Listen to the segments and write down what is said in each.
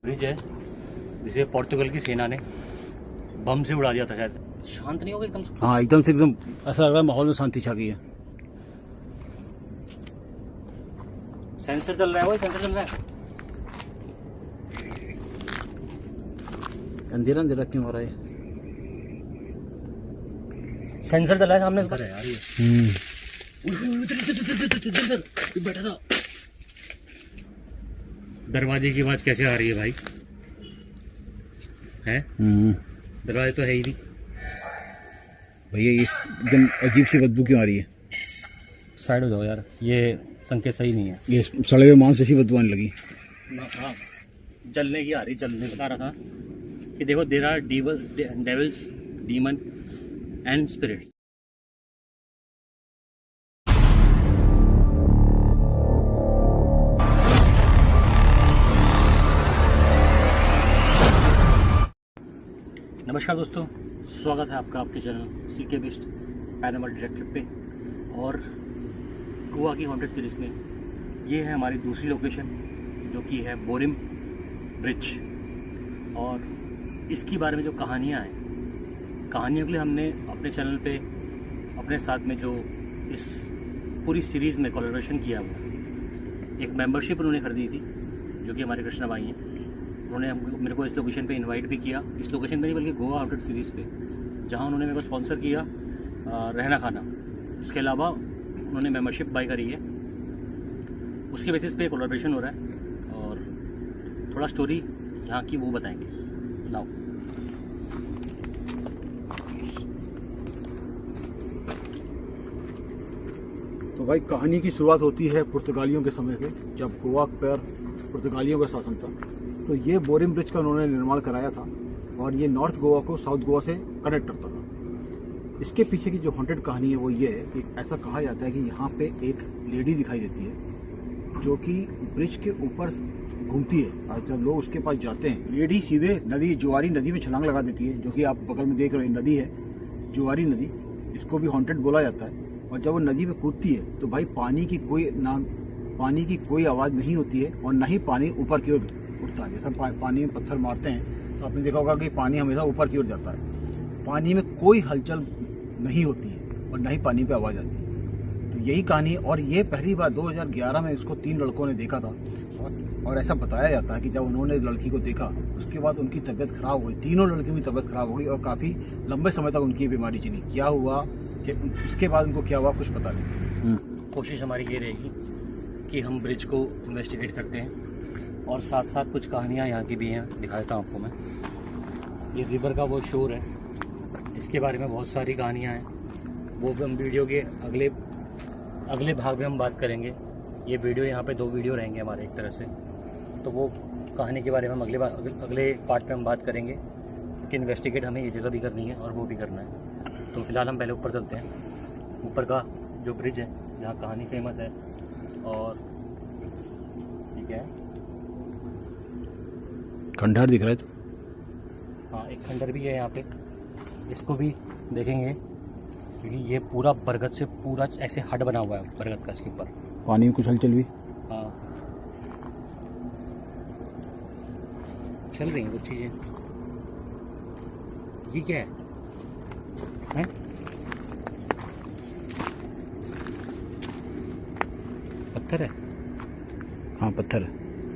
Bridge है जिसे पोर्तुगल की सेना ने बम से उड़ा दिया था शायद। शांत नहीं होगा एकदम से? हाँ, एकदम से एकदम ऐसा लग रहा है माहौल में शांति छा गई है। सेंसर चल रहा है, वो सेंसर चल रहा है। अंधेरा अंधेरा क्यों हो रहा है? सेंसर चल रहा है सामने उसका। यार ये बैठा था। दरवाजे की आवाज कैसे आ रही है भाई? है दरवाजे तो है ही नहीं भैया, ये एकदम अजीब सी बदबू क्यों आ रही है? साइड हो जाओ यार, ये संकेत सही नहीं है। ये सड़े हुए मांस जैसी बदबू आने लगी। हाँ, जलने की आ रही, जलने बता रहा था कि देखो there are devils, demon and spirits. नमस्कार दोस्तों, स्वागत है आपका आपके channel CK Bisht paranormal detective पे। और गोवा की हॉन्टेड सीरीज़ में ये है हमारी दूसरी लोकेशन, जो कि है बोरिम ब्रिज। और इसकी बारे में जो कहानियाँ हैं, कहानियों के लिए हमने अपने चैनल पे अपने साथ में जो इस पूरी सीरीज़ में कोलैबोरेशन किया हुआ, एक मेंबरशिप उन्होंने खरीदी थी, जो कि हमारे कृष्णा भाई हैं। उन्होंने मेरे को इस लोकेशन पे इनवाइट भी किया, इस लोकेशन पे नहीं बल्कि गोवा हॉन्टेड सीरीज़ पे, जहाँ उन्होंने मेरे को स्पॉन्सर किया रहना खाना। उसके अलावा उन्होंने मेंबरशिप बाय करी है, उसके बेसिस पे कोलैबोरेशन हो रहा है। और थोड़ा स्टोरी यहाँ की वो बताएंगे। लाओ। तो भाई, कहानी की शुरुआत होती है पुर्तगालियों के समय से, जब गोवा पर पुर्तगालियों का शासन था। तो ये बोरिम ब्रिज का उन्होंने निर्माण कराया था और ये नॉर्थ गोवा को साउथ गोवा से कनेक्ट करता था। इसके पीछे की जो हॉन्टेड कहानी है वो ये है कि ऐसा कहा जाता है कि यहाँ पे एक लेडी दिखाई देती है जो कि ब्रिज के ऊपर घूमती है, और जब लोग उसके पास जाते हैं, लेडी सीधे नदी, जुआरी नदी में छलांग लगा देती है, जो कि आप बगल में देख रहे हैं नदी है, जुआरी नदी। इसको भी हॉन्टेड बोला जाता है। और जब वो नदी में कूदती है तो भाई पानी की कोई आवाज़ नहीं होती है, और न ही पानी ऊपर की ओर उठता है। जैसा पानी में पत्थर मारते हैं तो आपने देखा होगा कि पानी हमेशा ऊपर की ओर जाता है। पानी में कोई हलचल नहीं होती है और न ही पानी पे आवाज़ आती है। तो यही कहानी। और ये पहली बार 2011 में इसको 3 लड़कों ने देखा था। और ऐसा बताया जाता है कि जब उन्होंने लड़की को देखा उसके बाद उनकी तबीयत खराब हुई, तीनों लड़कियों की तबीयत खराब हो गई और काफ़ी लंबे समय तक उनकी बीमारी चली। क्या हुआ कि उसके बाद उनको क्या हुआ कुछ पता नहीं। कोशिश हमारी ये रहेगी कि हम ब्रिज को इन्वेस्टिगेट करते हैं और साथ साथ कुछ कहानियाँ यहाँ की भी हैं, दिखाता हूँ आपको मैं। ये रिवर का वो शोर है, इसके बारे में बहुत सारी कहानियाँ हैं, वो भी हम वीडियो के अगले भाग में हम बात करेंगे। ये वीडियो यहाँ पे 2 वीडियो रहेंगे हमारे एक तरह से, तो वो कहानी के बारे में हम अगले पार्ट में हम बात करेंगे कि इन्वेस्टिगेट हमें ये जगह भी करनी है और वो भी करना है। तो फिलहाल हम पहले ऊपर चलते हैं। ऊपर का जो ब्रिज है जहाँ कहानी फेमस है, और ठीक है, खंडहर दिख रहा है। तो हाँ, एक खंडहर भी है यहाँ पे, इसको भी देखेंगे क्योंकि ये पूरा बरगद से पूरा ऐसे हट बना हुआ है बरगद का, इसके ऊपर पानी में कुछ हलचल भी हाँ चल रही हैं कुछ चीज़ें। ये क्या है? पत्थर है? हाँ, पत्थर है।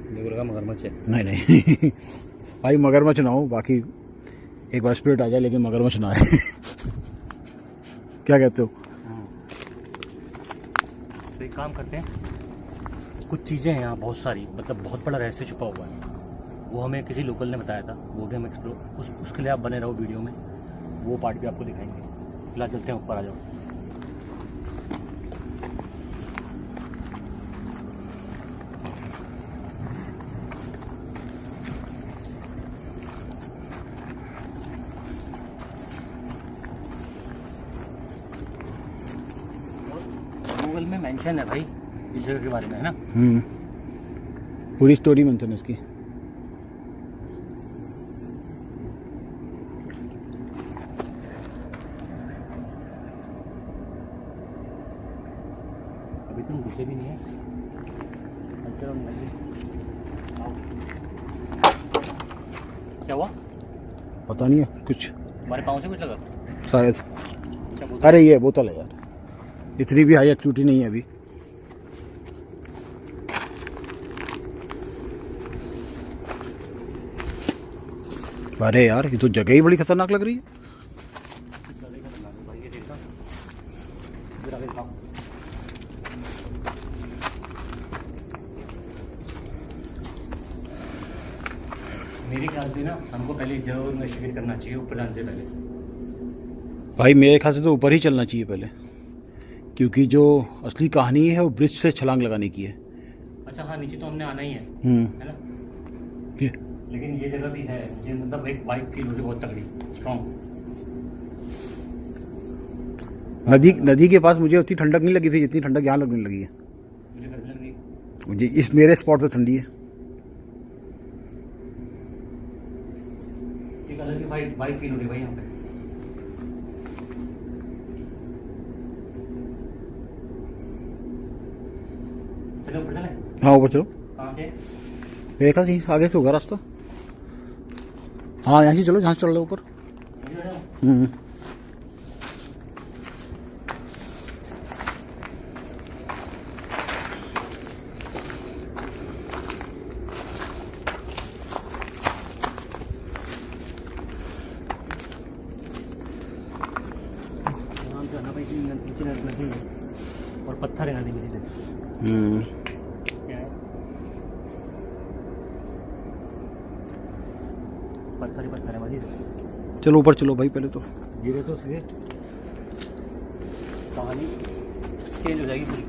मेरे को लगा मगरमच्छ है। नहीं भाई, मगरमच्छ ना हो, बाकी एक बार स्पिरिट आ जाए, लेकिन मगरमच्छ ना आए। क्या कहते हो? तो एक काम करते हैं, कुछ चीज़ें हैं यहाँ बहुत सारी, मतलब बहुत बड़ा रहस्य छुपा हुआ है, वो हमें किसी लोकल ने बताया था, वो भी हम एक्सप्लोर उसके लिए आप बने रहो वीडियो में, वो पार्ट भी आपको दिखाएंगे। फिलहाल चलते हैं ऊपर, आ जाओ। गूगल में मेंशन है भाई इस जगह के बारे में, है ना? पूरी स्टोरी मेंशन है इसकी। अभी तुम घुसे भी नहीं है। चलो क्या हुआ? पता नहीं है कुछ, हमारे पाँव से कुछ लगा? शायद। अच्छा बोतल। अरे ये बोतल है यार, इतनी भी हाई एक्टिविटी नहीं है अभी। अरे यार ये तो जगह ही बड़ी खतरनाक लग रही है। भाई ये देखना, इधर आगे दिखाओ। मेरे ख्याल से ना हमको पहले जरूर इन्वेस्टिगेट करना चाहिए ऊपर जाने से पहले। भाई मेरे ख्याल से तो ऊपर ही चलना चाहिए पहले, क्योंकि जो असली कहानी है वो ब्रिज से छलांग लगाने की है। अच्छा हाँ, नीचे तो हमने आना ही है ना? ये लेकिन ये जगह भी है, ये मतलब एक वाइब फील हो रही है बहुत तगड़ी, स्ट्रॉन्ग। नदी के पास मुझे उतनी ठंडक नहीं लगी थी जितनी ठंडक यहाँ लगने लगी है। मुझे गर्मी लग रही है। मुझे इस मेरे स्पॉट पे ठंडी है। एक अलग ही वाइब फील हो रही है भाई यहाँ पे। चलो ऊपर चले। हाँ ऊपर चलो। कहाँ से? देखा थी आगे से होगा रास्ता। हाँ यहाँ से चलो, जहाँ से चल रहे हो ऊपर। आराम से आना भाई, नीचे नदी है और पत्थर है नदी में सीधे। क्या है? पत्थर ही पत्थर है भाई। चलो ऊपर चलो भाई पहले तो। गिरे तो सीधे कहानी चेंज हो जाएगी पूरी।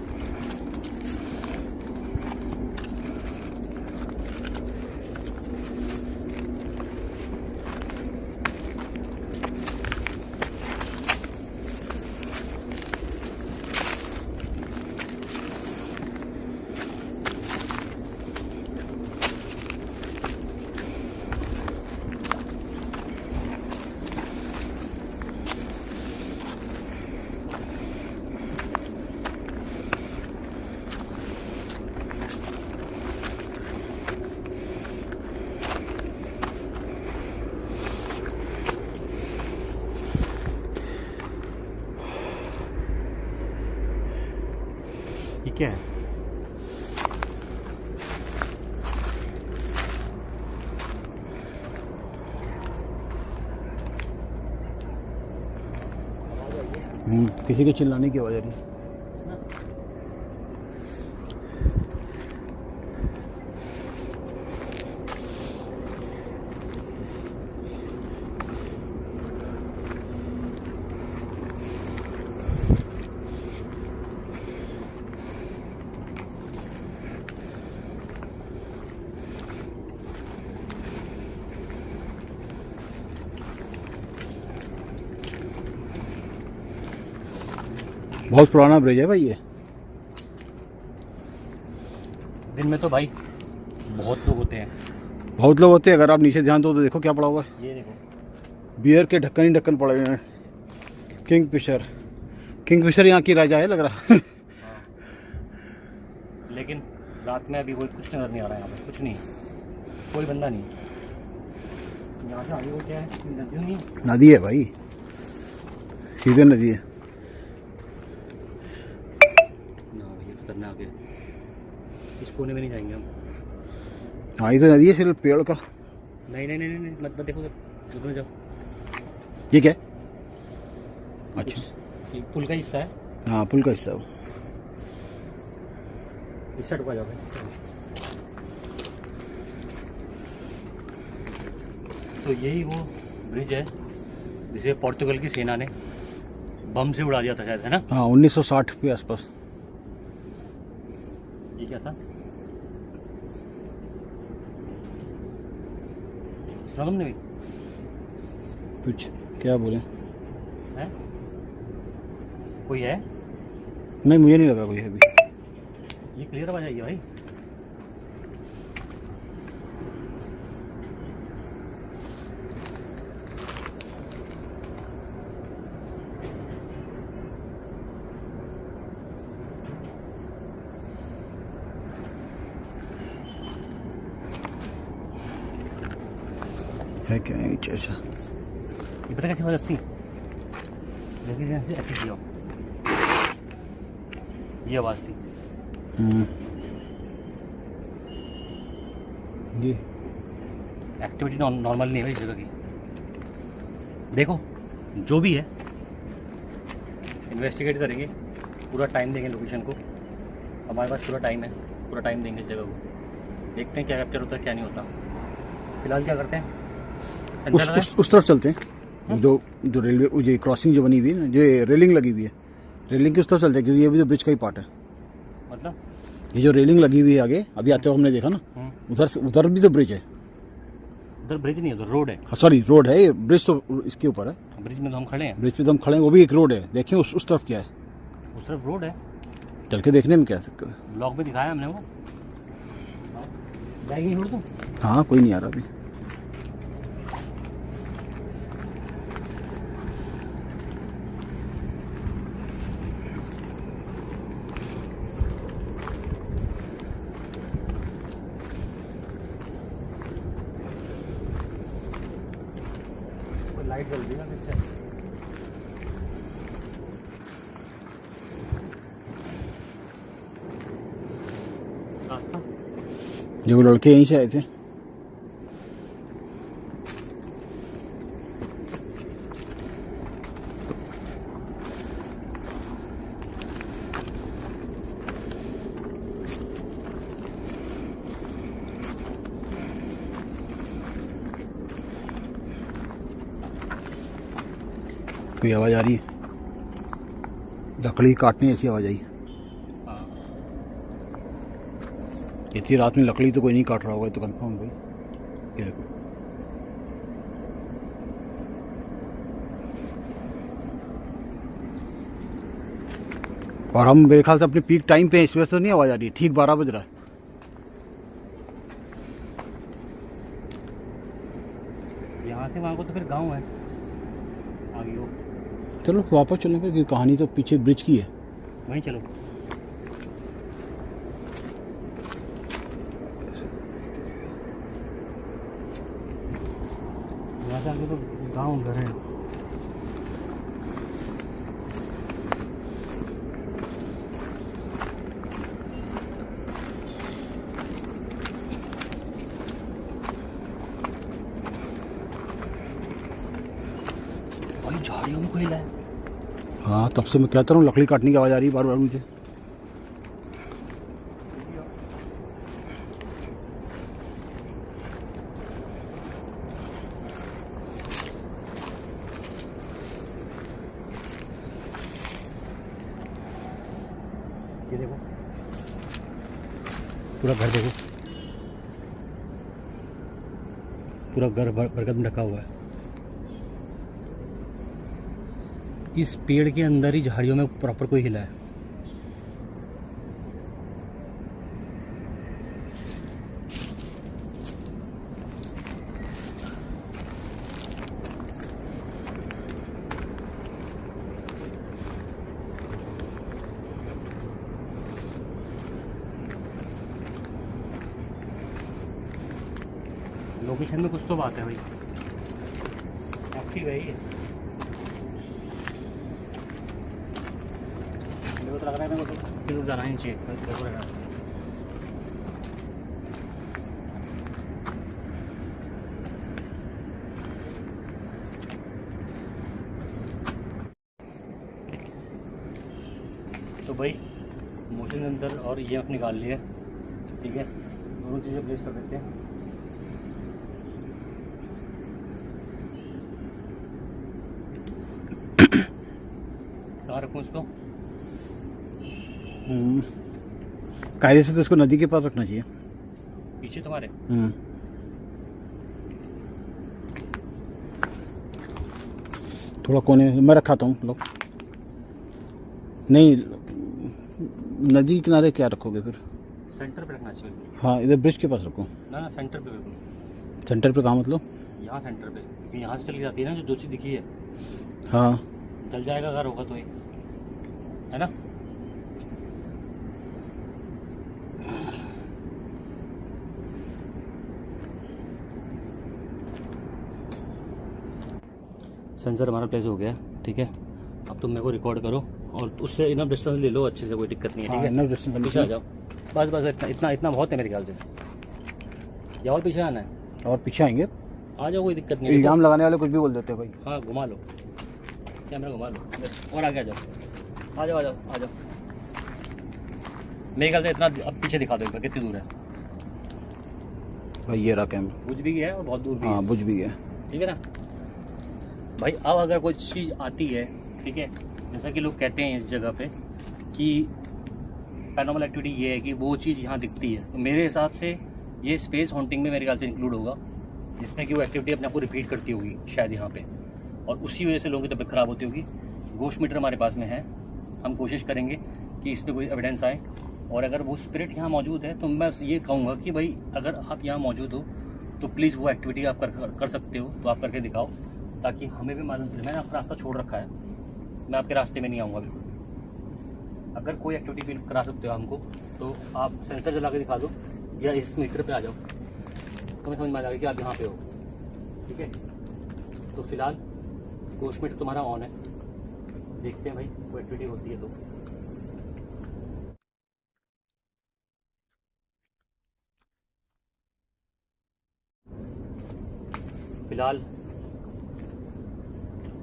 ये क्या है? किसी के चिल्लाने की आवाज आ रही है। बहुत पुराना ब्रिज है भाई ये। दिन में तो भाई बहुत लोग होते हैं। बहुत लोग होते हैं। अगर आप नीचे ध्यान दो तो देखो क्या पड़ा हुआ है। ये देखो, बियर के ढक्कन ही ढक्कन पड़े हुए हैं। किंगफिशर यहाँ की राजा है लग रहा है। लेकिन रात में अभी कोई कुछ नजर नहीं आ रहा है। यहाँ पे कुछ नहीं है, कोई बंदा नहीं है। यहाँ से आगे वो क्या है? नदी नहीं है? नदी है भाई, सीधे नदी है। ना ये खतरनाक है, इस कोने में नहीं जाएंगे हम। हाँ ये तो नदी है सिर्फ पेड़ का। नहीं नहीं नहीं नहीं, मत देखो उधर जाओ। ये क्या है? अच्छा ये पुल का हिस्सा है। हाँ पुल का हिस्सा है वो। इस साइड को आ जाओ भाई। तो यही वो ब्रिज है जिसे पोर्तुगल की सेना ने बम से उड़ा दिया था शायद, है ना? हाँ 1960 के आसपास। ये क्या था? सुना तुमने भी? कुछ क्या बोले? है कोई है? नहीं मुझे नहीं लग रहा कोई है अभी। ये क्लियर आवाज आई है भाई। है क्या नीचे? अच्छा, ये पता कैसे हो जाती लेकिन ऐसे ऐसे किया ये आवाज़ थी। ये एक्टिविटी नॉर्मल नहीं है इस जगह की। देखो जो भी है इन्वेस्टिगेट करेंगे, पूरा टाइम देंगे लोकेशन को। हमारे पास पूरा टाइम है, पूरा टाइम देंगे इस जगह को। देखते हैं क्या कैप्चर होता है क्या नहीं होता। फिलहाल क्या करते हैं, उस तरफ चलते हैं। जो रेलवे ये क्रॉसिंग जो बनी हुई है ना, जो रेलिंग लगी हुई है, रेलिंग की उस तरफ चलते हैं क्योंकि ये भी तो ब्रिज का ही पार्ट है। मतलब ये जो रेलिंग लगी हुई है आगे, अभी आते हुए हमने देखा ना, उधर भी तो ब्रिज है। उधर ब्रिज नहीं है, उधर रोड है। हाँ सॉरी, रोड है। ये ब्रिज तो इसके ऊपर है। ब्रिज में तो हम खड़े हैं। ब्रिज पे तो हम खड़े हैं, वो भी एक रोड है। देखिए उस तरफ क्या है, उस तरफ रोड है। चल के देखने में क्या दिक्कत है? ब्लॉग में दिखाया हमने वो। जाएगी नहीं तुम? हाँ कोई नहीं आ रहा अभी। लाइट जल रही है ना पीछे। रास्ता जो वो लड़के यहीं से आए थे। कोई आवाज़ आ रही है, लकड़ी काटने ऐसी आवाज़ आई। हाँ। इतनी रात में लकड़ी तो कोई नहीं काट रहा होगा, तो कंफर्म भाई। ये देखो, और हम मेरे ख्याल से अपने पीक टाइम पे, इस वजह से नहीं आवाज़ आ रही है। ठीक 12 बज रहा है। यहाँ से वहाँ को तो फिर गांव है आगे वो। चलो वापस चलें फिर, कहानी तो पीछे ब्रिज की है। वहीं चलो। यहाँ से आगे तो गांव घर है। भाई झाड़ियों में कोई हिला है। हाँ तब से मैं कहता हूँ लकड़ी काटने की आवाज़ आ रही है बार बार मुझे। ये देखो पूरा घर, देखो पूरा घर बरगद में ढका हुआ है। इस पेड़ के अंदर ही झाड़ियों में प्रॉपर कोई हिला है। लोकेशन में कुछ तो बात है भाई, एक्टिव है ये। मेरे को तो लग रहा है मेरे को तो फिर जाना ही चाहिए। तो भाई मोशन सेंसर और EMF निकाल लिया, ठीक है। दोनों चीज़ें प्लेस कर देते हैं। कहाँ रखूँ इसको? कायदे से तो इसको नदी के पास रखना चाहिए, पीछे तुम्हारे। थोड़ा कोने मैं रखाता हूँ। लोग नहीं, नदी किनारे क्या रखोगे फिर? सेंटर पे रखना चाहिए। हाँ इधर ब्रिज के पास रखो। ना सेंटर पे बिल्कुल। सेंटर पे कहाँ मतलब? यहाँ सेंटर पे, क्योंकि यहाँ से चली जाती है ना जो चीज़ दिखी है। हाँ जल जाएगा अगर होगा तो ये, है ना। सेंसर हमारा प्लेस हो गया, ठीक है। अब तुम मेरे को रिकॉर्ड करो और उससे इनफ डिस्टेंस ले लो अच्छे से, कोई दिक्कत नहीं है, ठीक है। इनफ डिस्टेंस पीछे आ जाओ, बस बस इतना इतना इतना बहुत है मेरे ख्याल से। या और पीछे आना है? और पीछे आएंगे, आ जाओ, कोई दिक्कत नहीं है। इल्जाम लगाने वाले कुछ भी बोल देते हैं भाई। हाँ घुमा लो, कैमरा घुमा लो और आगे आ जाओ, आ जाओ आ जाओ आ जाओ। मेरे ख्याल से इतना अब पीछे दिखा दो एक बार, कितनी दूर है। भाई ये रहा कैमरा, बुझ भी गया है और बहुत दूर भी है, हाँ बुझ भी गया। ठीक है ना भाई। अब अगर कोई चीज़ आती है, ठीक है, जैसा कि लोग कहते हैं इस जगह पे कि पैरानॉर्मल एक्टिविटी ये है कि वो चीज़ यहाँ दिखती है, तो मेरे हिसाब से ये स्पेस हॉन्टिंग में मेरे ख्याल से इंक्लूड होगा, जिसमें कि वो एक्टिविटी अपने आप को रिपीट करती होगी शायद यहाँ पे, और उसी वजह से लोगों की तबीयत ख़राब होती होगी। घोस्ट मीटर हमारे पास में है, हम कोशिश करेंगे कि इस पर कोई एविडेंस आए, और अगर वो स्पिरिट यहाँ मौजूद है तो मैं ये कहूँगा कि भाई अगर आप यहाँ मौजूद हो तो प्लीज़ वो एक्टिविटी आप कर सकते हो तो आप करके दिखाओ, ताकि हमें भी मालूम चले। मैंने आपका रास्ता छोड़ रखा है, मैं आपके रास्ते में नहीं आऊँगा बिल्कुल। अगर कोई एक्टिविटी फील करा सकते हो हमको तो आप सेंसर जला के दिखा दो या इस मीटर पे आ जाओ, तो मैं समझ में आ जाएगा कि आप यहाँ पे हो, ठीक है। तो फिलहाल घोस्ट मीटर तुम्हारा ऑन है, देखते हैं भाई कोई एक्टिविटी होती है तो। फिलहाल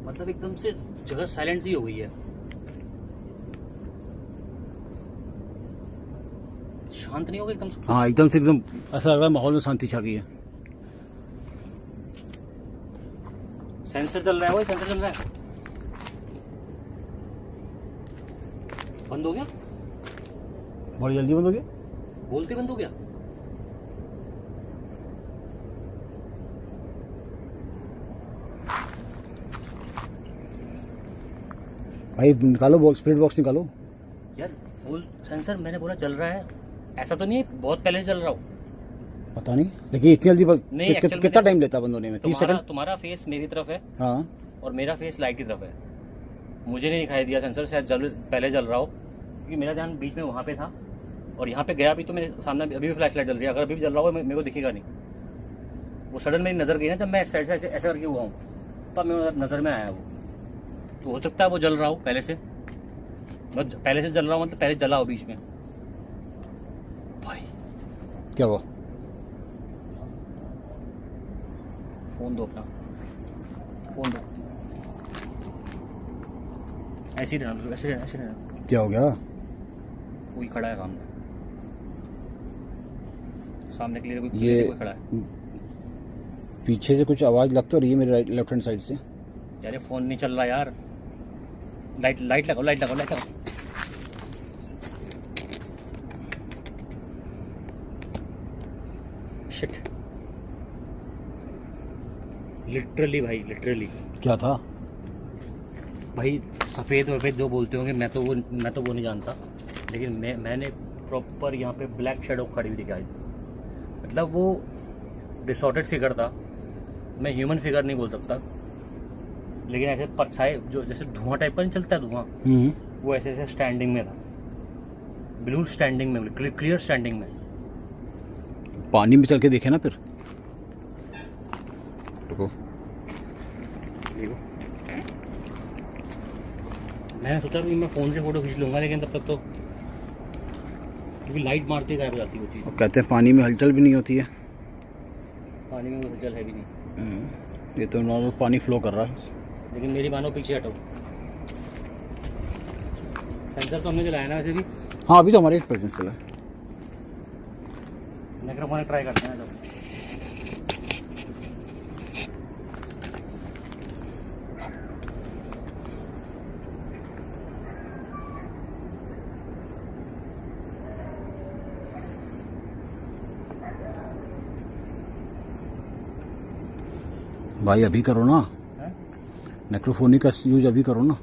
मतलब एकदम से जगह साइलेंट सी हो गई है, शांत नहीं होगा एकदम से। हाँ एकदम से, एकदम ऐसा लग रहा है माहौल में शांति छा गई है। सेंसर चल रहा है, वही सेंसर चल रहा है। बंद हो गया, बड़ी जल्दी बंद हो गया। बोलते बंद हो गया। भाई निकालो बॉक्स, स्पिरिट बॉक्स निकालो। यार बोल, सेंसर मैंने बोला चल रहा है, ऐसा तो नहीं है बहुत पहले से चल रहा हो। पता नहीं, लेकिन इतनी जल्दी नहीं, कितना टाइम लेता बंद होने में? 30 सेकंड। तुम्हारा फेस मेरी तरफ है, हाँ, और मेरा फेस लाइट की तरफ है। मुझे नहीं दिखाई दिया सेंसर, शायद पहले जल रहा हो, क्योंकि मेरा ध्यान बीच में वहाँ पे था, और यहाँ पे गया भी तो मेरे सामने अभी भी फ्लैश लाइट जल रही है। अगर अभी भी जल रहा हो मेरे को दिखेगा नहीं। वो सडन मेरी नज़र गई ना, जब मैं साइड से ऐसे करके हुआ हूँ तब मेरे नज़र में आया वो। तो हो सकता है वो जल रहा हो पहले से, बस पहले से जल रहा हो मतलब पहले जला हो बीच में। भाई क्या हुआ? फोन दो अपना, फोन दो। ऐसे ही रहना, ऐसे रहना, ऐसे रहना। क्या हो गया? कोई खड़ा है सामने के लिए कोई खड़ा है। पीछे से कुछ आवाज लग तो रही है मेरे लेफ्ट हैंड साइड से। यार ये फोन नहीं चल रहा यार। लाइट लगाओ, लाइट लगाओ, लाइट लगाओ। शिट, लिटरली भाई, लिटरली। क्या था भाई? सफ़ेद वफेद जो बोलते होंगे, मैं तो वो नहीं जानता, लेकिन मैंने प्रॉपर यहाँ पे ब्लैक शेडो खड़ी हुई दिखाई। मतलब वो डिसऑर्डर्ड फिगर था, मैं ह्यूमन फिगर नहीं बोल सकता, लेकिन ऐसे परछाई जो जैसे धुआं टाइप का नहीं चलता है धुआं, वो ऐसे ऐसे स्टैंडिंग में था, बिल्कुल स्टैंडिंग में, क्लियर स्टैंडिंग में। पानी में चल के देखे ना फिर। देखो मैंने सोचा कि मैं फ़ोन से फ़ोटो खींच लूँगा, लेकिन तब तक तो क्योंकि लाइट मारती गायब हो जाती है वो चीज़। कहते हैं पानी में हलचल भी नहीं होती है। पानी में कोई हलचल है भी नहीं। ये तो नॉर्मल पानी फ्लो कर रहा है। लेकिन मेरी मानो पीछे हटो। सेंसर तो हमने जलाया ना वैसे भी। हाँ अभी तो हमारे प्रेजेंस चला है। माइक्रोफोन ट्राई करते हैं जब। भाई अभी करो ना, नेक्रोफोनी का यूज अभी करो ना।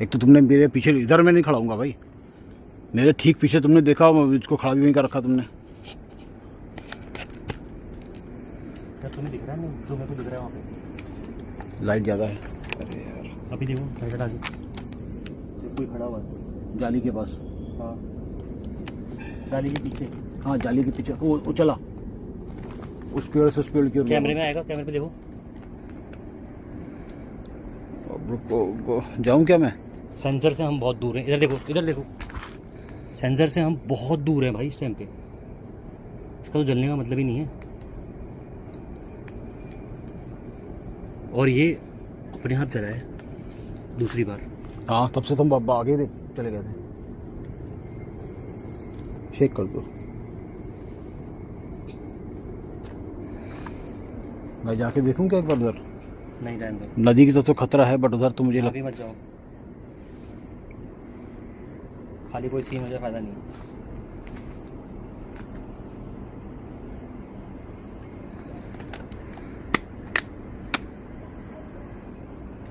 एक तो तुमने मेरे पीछे, इधर मैं नहीं खड़ा हूँगा भाई, मेरे ठीक पीछे तुमने देखा, इसको खड़ा भी नहीं कर रखा तुमने। क्या तुम्हें दिख रहा है? नहीं, जो मेरे को दिख रहा है वहाँ पे लाइट ज़्यादा है। अरे यार अभी देखो, लाइट हटा के कोई खड़ा हुआ है जाली के पास। हाँ, जाली के पीछे। हाँ जाली के पीछे वो चला, उस पेड़ से उस पेड़ की ओर। कैमरे में आएगा, कैमरे पे देखो। जाऊँ क्या मैं? सेंसर से हम बहुत दूर हैं। इधर देखो, इधर देखो, सेंसर से हम बहुत दूर हैं भाई इस टाइम पे। इसका तो जलने का मतलब ही नहीं है। और ये अपने आप जला है दूसरी बार। हाँ, तब से तुम आगे चले गए थे। चेक कर दो। मैं जाके देखूं क्या एक बार उधर? नहीं रहने दो, नदी की तो खतरा है, बट उधर तो मुझे अभी मत जाओ। खाली कोई सीन हो जाए फायदा नहीं।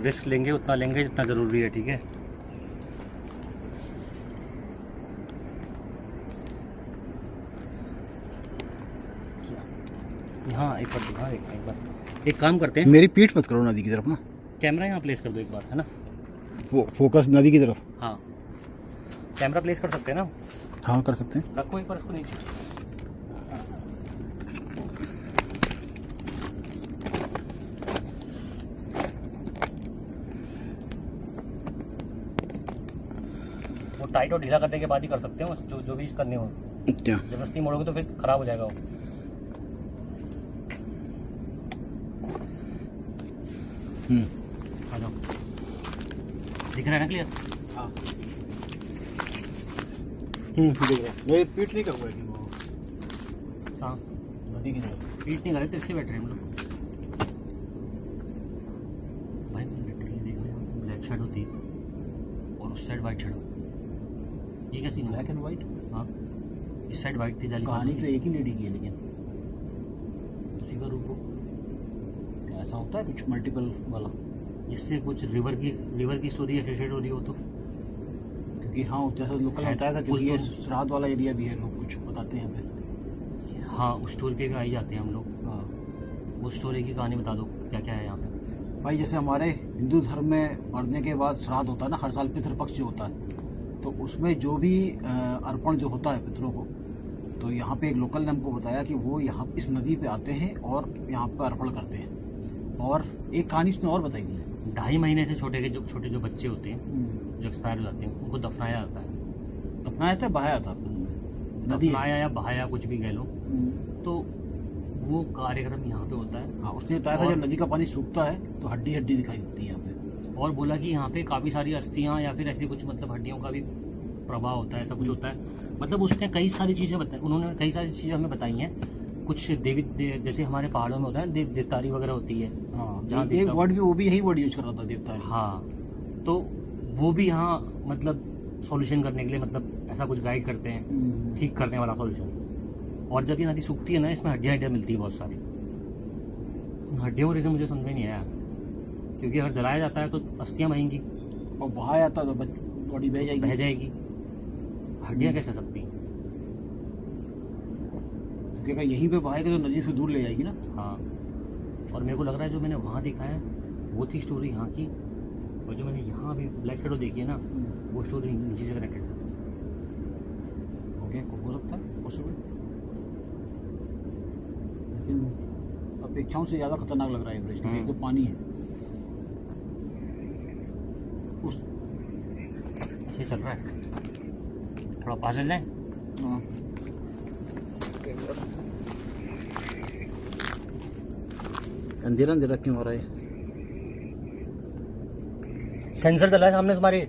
रिस्क लेंगे उतना लेंगे जितना ज़रूरी है, ठीक है। हाँ एक बार दिखा, एक बार एक काम करते हैं। मेरी पीठ मत करो नदी की तरफ ना। कैमरा यहाँ प्लेस कर दो एक बार, है ना। फोकस नदी की तरफ। हाँ, कैमरा प्लेस कर सकते हैं ना। हाँ, कर सकते हैं। रखो एक बार इसको नीचे। वो टाइट और ढीला करने के बाद ही कर सकते हो जो भी करने हो। क्या? जबरदस्ती मोड़ोगे तो फिर खराब हो जाएगा वो। आ जाओ, दिख रहा है ना क्लियर? हाँ, दिख रहा है। मेरी पीठ नहीं कर बैठी वो। हाँ, नदी की तरफ पीठ नहीं कर रहे तो इससे बैठ रहे हैं हम लोग। भाई मैंने लिटरली देखा यहाँ पे ब्लैक शेड होती है और उस साइड वाइट शेड। ये क्या सीन? Black and white. हाँ, इस साइड वाइट थी जाली। कहानी तो एक ही लेडी की है, लेकिन उसी का रूप हो। ऐसा होता है कुछ मल्टीपल वाला। इससे कुछ रिवर की स्टोरी एसोसिएट हो रही हो तो। क्योंकि हाँ, जैसा लोकल है, बताया था, क्योंकि ये पुल श्राद्ध वाला एरिया भी है, लोग कुछ बताते हैं यहाँ पे। हाँ, उस स्टोरी पे भी आ ही जाते हैं हम लोग। हाँ उस स्टोरी की कहानी बता दो, क्या क्या है यहाँ पे। भाई, जैसे हमारे हिंदू धर्म में मरने के बाद श्राद्ध होता है ना, हर साल पितृपक्ष जो होता है, तो उसमें जो भी अर्पण जो होता है पितरों को, तो यहाँ पे एक लोकल ने हमको बताया कि वो यहाँ इस नदी पे आते हैं और यहाँ पे अर्पण करते हैं। और एक कहानी उसने और बताई थी। 2.5 महीने से छोटे जो बच्चे होते हैं जो एक्सपायर हो जाते हैं, उनको दफनाया जाता है। दफनाया था, बहाया था नदी। दफनाया या बहाया, कुछ भी कह लो। तो वो कार्यक्रम यहाँ पे होता है। हाँ, उसने बताया था जब नदी का पानी सूखता है तो हड्डी हड्डी दिखाई देती है यहाँ पे। और बोला कि यहाँ पे काफ़ी सारी अस्थियाँ या फिर ऐसी कुछ मतलब हड्डियों का भी प्रभाव होता है, ऐसा कुछ होता है। मतलब उसने कई सारी चीज़ें बताई, उन्होंने कई सारी चीज़ें हमें बताई हैं। कुछ जैसे हमारे पहाड़ों में होता है देवतारी वगैरह होती है। हाँ, जहाँ एक वर्ड भी वो भी यही वर्ड यूज कर रहा था, देवतारी। हाँ, तो वो भी यहाँ मतलब सॉल्यूशन करने के लिए मतलब ऐसा कुछ गाइड करते हैं, ठीक करने वाला सॉल्यूशन। और जब ये नदी सूखती है ना, इसमें हड्डियाँ मिलती है बहुत सारी। उन हड्डियों का रीज़न मुझे समझ में नहीं आया, क्योंकि अगर जलाया जाता है तो अस्थियाँ बहेंगी और बहाया जाता तो बॉडी बह जाएगी। हड्डियाँ कैसे सकती हैं? क्योंकि अगर यहीं पे बहाएगा तो नदी से दूर ले जाएगी ना। हाँ, और मेरे को लग रहा है जो मैंने वहाँ देखा है वो थी स्टोरी यहाँ की, और जो मैंने यहाँ अभी ब्लैक शेडो देखी है ना, वो स्टोरी नीचे से कनेक्टेड है। ओके, हो सकता है पॉसिबल, लेकिन अपेक्षाओं से ज़्यादा खतरनाक लग रहा है ब्रिज, क्योंकि तो पानी है। ऐसे चल रहा है, थोड़ा पास चल जाए। हाँ, अंधेरा अंधेरा क्यों हो रहा है? सेंसर चला है सामने तुम्हारे।